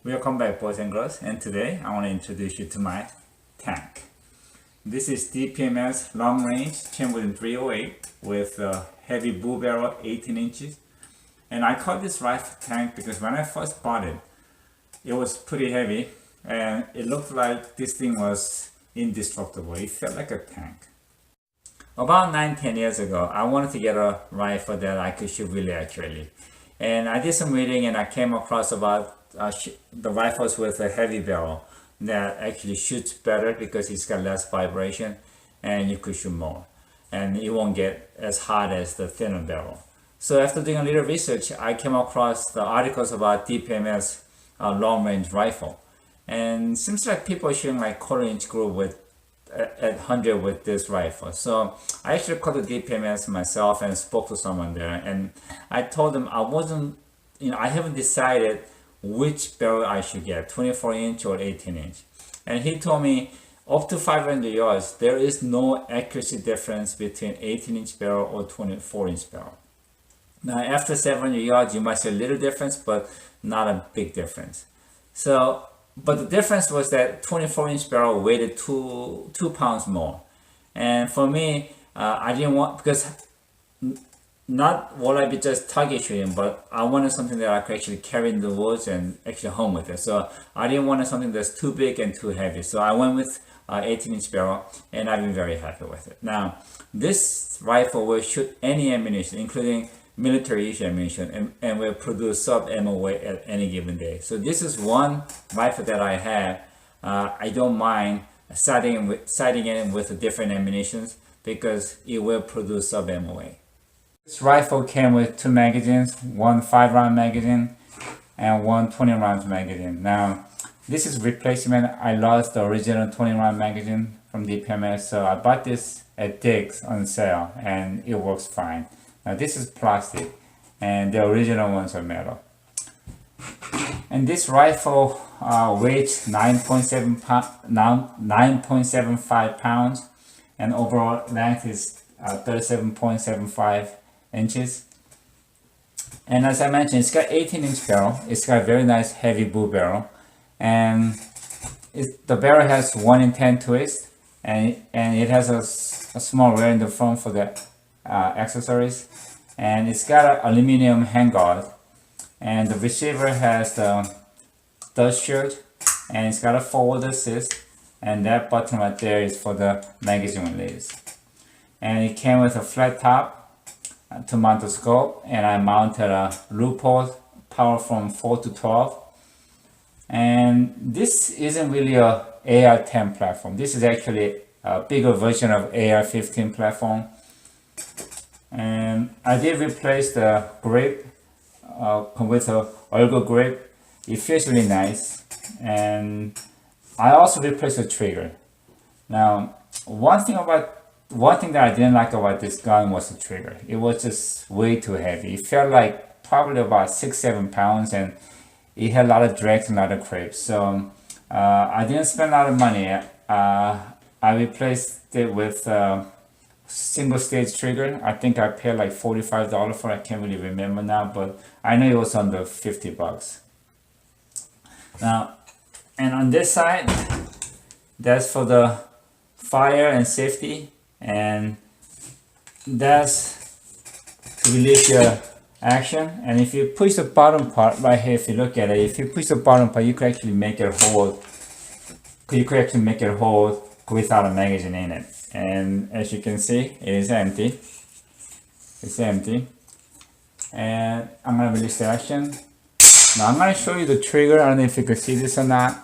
Welcome back, boys and girls, and today I want to introduce you to my tank. This is DPMS long range chambered 308 with a heavy bull barrel 18 inches, and I call this rifle tank because when I first bought it, it was pretty heavy and it looked like this thing was indestructible. It felt like a tank. About 9-10 years ago, I wanted to get a rifle that I could shoot really accurately, and I did some reading and I came across about the rifles with a heavy barrel that actually shoots better because it's got less vibration and you could shoot more and it won't get as hot as the thinner barrel. So after doing a little research, I came across the articles about DPMS long range rifle, and seems like people are shooting like quarter-inch groove with at 100 with this rifle. So I actually called the DPMS myself and spoke to someone there, and I told them I haven't decided which barrel I should get, 24-inch or 18-inch. And he told me up to 500 yards, there is no accuracy difference between 18-inch barrel or 24-inch barrel. Now after 700 yards, you might see a little difference, but not a big difference. So, but the difference was that 24-inch barrel weighted two pounds more. And for me, I didn't want, because not will I be just target shooting, but I wanted something that I could actually carry in the woods and actually home with it. So I didn't want something that's too big and too heavy. So I went with 18-inch barrel, and I've been very happy with it. Now, this rifle will shoot any ammunition, including military issue ammunition, and will produce sub-moa at any given day. So this is one rifle that I have. I don't mind sighting in with different ammunitions because it will produce sub-moa. This rifle came with two magazines, one 5-round magazine and one 20-round magazine. Now, this is replacement. I lost the original 20-round magazine from DPMS, so I bought this at Dick's on sale, and it works fine. Now, this is plastic, and the original ones are metal. And this rifle weighs 9.75 pounds, and overall length is 37.75 inches. And as I mentioned, it's got 18-inch barrel. It's got a very nice heavy bull barrel, and the barrel has 1-in-10 twist, and it has a small rail in the front for the accessories, and it's got an aluminum handguard, and the receiver has the dust shield, and it's got a forward assist, and that button right there is for the magazine release. And it came with a flat top to mount the scope, and I mounted a loophole, power from 4 to 12. And this isn't really a AR-10 platform. This is actually a bigger version of AR-15 platform. And I did replace the grip with a Olga grip. It feels really nice. And I also replaced the trigger. Now, one thing that I didn't like about this gun was the trigger. It was just way too heavy. It felt like probably about 6-7 pounds, and it had a lot of drags and a lot of creeps. So I didn't spend a lot of money. I replaced it with single stage trigger. I think I paid like $45 for it. I can't really remember now, but I know it was under 50 bucks. Now, and on this side, that's for the fire and safety, and that's to release your action. And if you push the bottom part right here, if you look at it, if you push the bottom part, you can actually make it hold. You could actually make it hold without a magazine in it. And as you can see, it is empty. It's empty. And I'm gonna release the action. Now I'm gonna show you the trigger. I don't know if you can see this or not.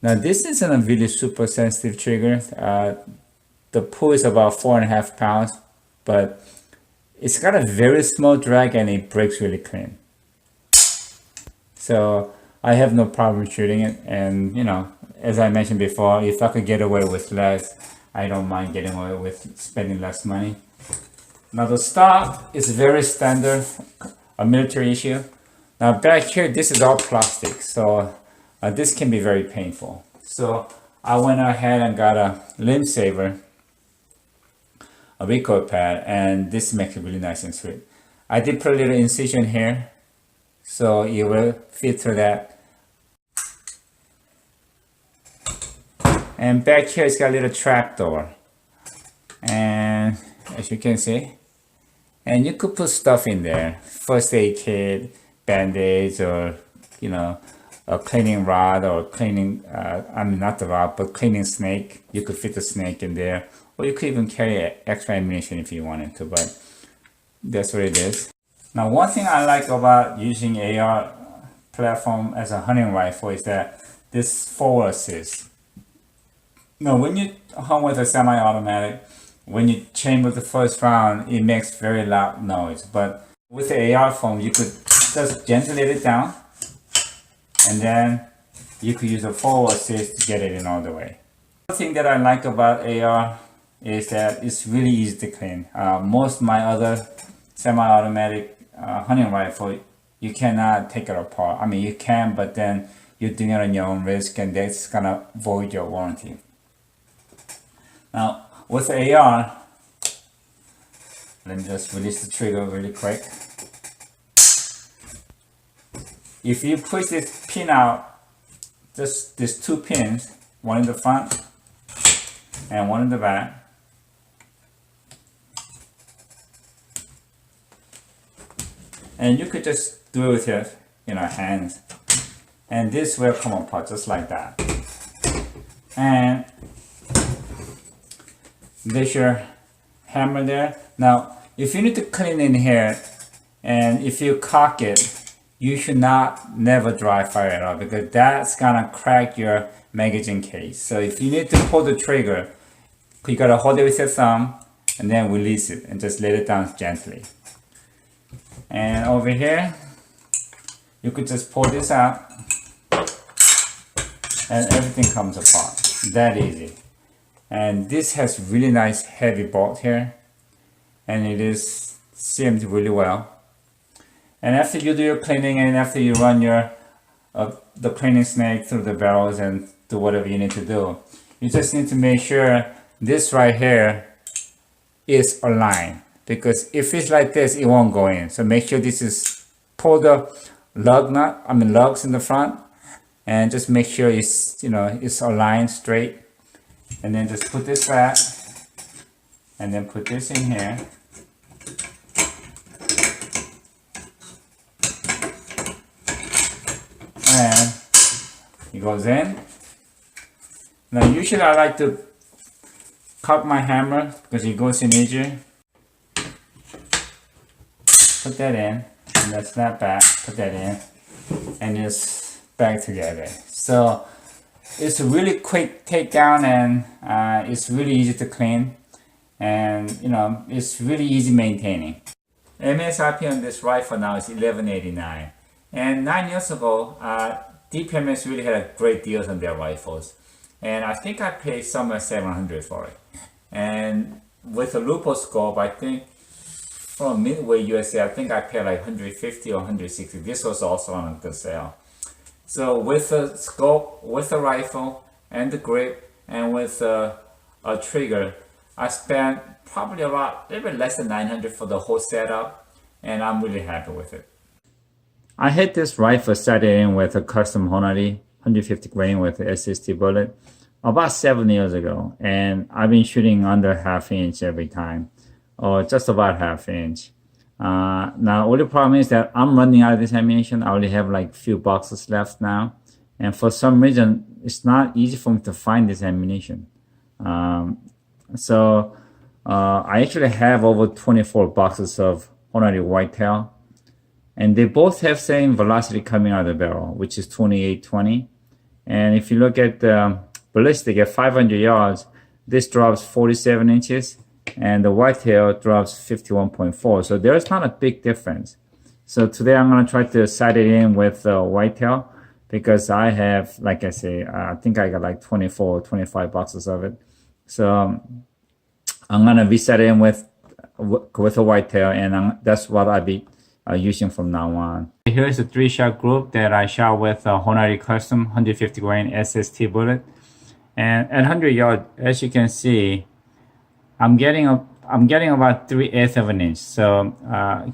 Now this isn't a really super sensitive trigger. The pull is about 4.5 pounds, but it's got a very small drag and it breaks really clean. So I have no problem shooting it, and you know, as I mentioned before, if I could get away with less, I don't mind getting away with spending less money. Now the stock is very standard, a military issue. Now back here, this is all plastic, so this can be very painful. So I went ahead and got a limb saver, a recoil pad, and this makes it really nice and sweet. I did put a little incision here, so it will fit through that And back here it's got a little trap door, and as you can see, and you could put stuff in there, first aid kit, band-aids, or you know, a cleaning rod, or cleaning I mean not the rod, but cleaning snake. You could fit the snake in there, or you could even carry extra ammunition if you wanted to, but that's what it is. Now, one thing I like about using AR platform as a hunting rifle is that this forward assist. Now, when you hunt with a semi-automatic, when you chamber the first round, it makes very loud noise. But with the AR foam, you could just gently let it down, and then you could use a forward assist to get it in all the way. The thing that I like about AR is that it's really easy to clean. Most of my other semi-automatic hunting rifle, you cannot take it apart. I mean, you can, but then you're doing it on your own risk, and that's gonna void your warranty. Now, with the AR, let me just release the trigger really quick. If you push this pin out, just these two pins, one in the front and one in the back, and you could just do it with your hands, and this will come apart just like that. And there's your hammer there. Now, if you need to clean in here, and if you cock it, you should never dry fire it up, because that's gonna crack your magazine case. So if you need to pull the trigger, you gotta hold it with your thumb and then release it and just let it down gently. And over here, you could just pull this out and everything comes apart. That easy. And this has really nice heavy bolt here, and it is seamed really well. And after you do your cleaning, and after you run your the cleaning snake through the barrels and do whatever you need to do, you just need to make sure this right here is aligned, because if it's like this, it won't go in. So make sure this is, pull the lugs in the front, and just make sure it's it's aligned straight, and then just put this back, and then put this in here. And it goes in. Now usually I like to cock my hammer because it goes in easier. Put that in, and then snap back, put that in, and just back together. So it's a really quick takedown, and it's really easy to clean, and it's really easy maintaining. MSRP on this rifle now is $11.89. And 9 years ago, DPMS really had great deals on their rifles, and I think I paid somewhere $700 for it. And with a Lupo scope, I think from Midway USA, I think I paid like $150 or $160. This was also on a good sale. So with the scope, with the rifle, and the grip, and with a trigger, I spent probably about a little bit less than $900 for the whole setup, and I'm really happy with it. I had this rifle set in with a custom Honori 150 grain with a SST bullet about 7 years ago, and I've been shooting under ½ inch every time, or just about ½ inch. Now, only problem is that I'm running out of this ammunition. I only have like few boxes left now, and for some reason, it's not easy for me to find this ammunition. So I actually have over 24 boxes of Honori Whitetail, and they both have same velocity coming out of the barrel, which is 2820. And if you look at the ballistic at 500 yards, this drops 47 inches, and the Whitetail drops 51.4. So there's not a big difference. So today I'm going to try to sight it in with Whitetail, because I have, like I say, I think I got like 24 or 25 boxes of it. So I'm going to reset it in with a Whitetail, and that's what I'll be using from now on. Here's a 3-shot group that I shot with a Honori Custom 150 grain SST bullet, and at 100 yards, as you can see, I'm getting about 3/8 of an inch. So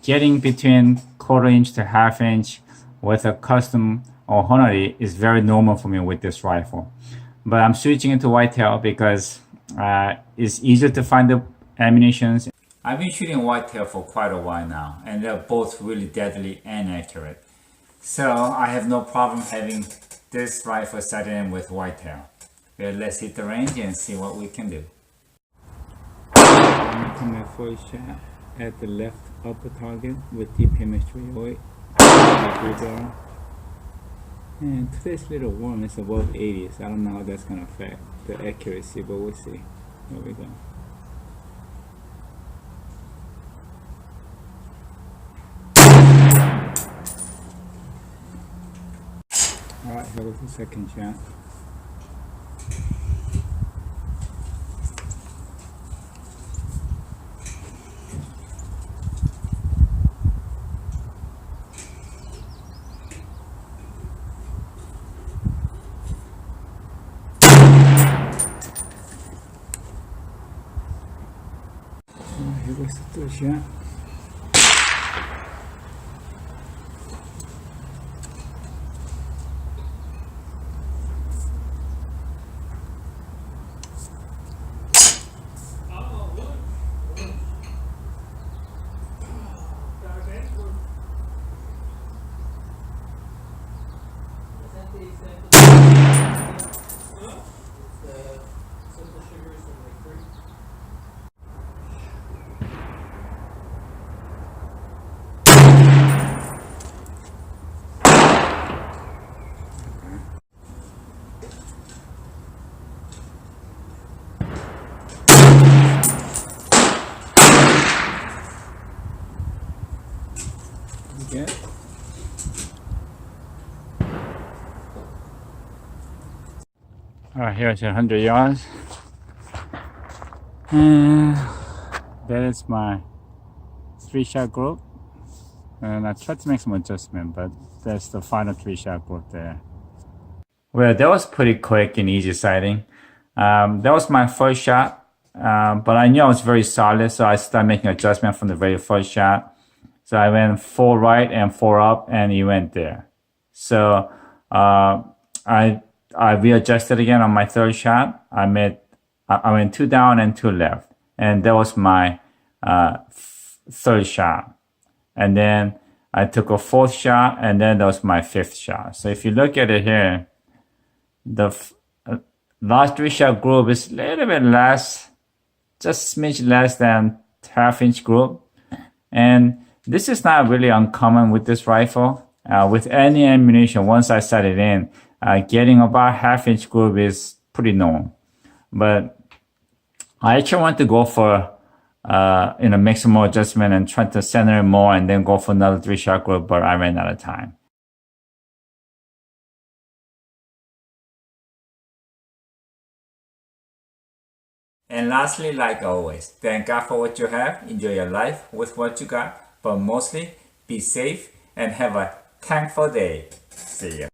getting between 1/4 inch to ½ inch with a custom or Honori is very normal for me with this rifle. but I'm switching into whitetail because it's easier to find the ammunitions. I've been shooting whitetail for quite a while now, and they're both really deadly and accurate. So I have no problem having this rifle set in with whitetail. Well, let's hit the range and see what we can do. I'm making my first shot at the left upper target with DPMS 308. And today's little warm, it's above 80, so I don't know how that's going to affect the accuracy, but we'll see. Here we go. Alright, here goes the second shot. Here goes the third shot. Okay. Alright, here's 100 yards. And that is my 3-shot group. And I tried to make some adjustment, but that's the final 3-shot group there. Well, that was pretty quick and easy sighting. That was my first shot, but I knew I was very solid, so I started making adjustment from the very first shot. So I went 4 right and 4 up, and he went there. So I readjusted again on my third shot. I went 2 down and 2 left, and that was my third shot. And then I took a 4th shot, and then that was my 5th shot. So if you look at it here, the last 3-shot group is a little bit less, just a smidge less than half-inch group, and this is not really uncommon with this rifle. With any ammunition, once I set it in, getting about half-inch group is pretty normal. But I actually want to go for make some more adjustment and try to center it more and then go for another 3-shot group, but I ran out of time. And lastly, like always, thank God for what you have, enjoy your life with what you got, but mostly be safe and have a thankful day. See ya.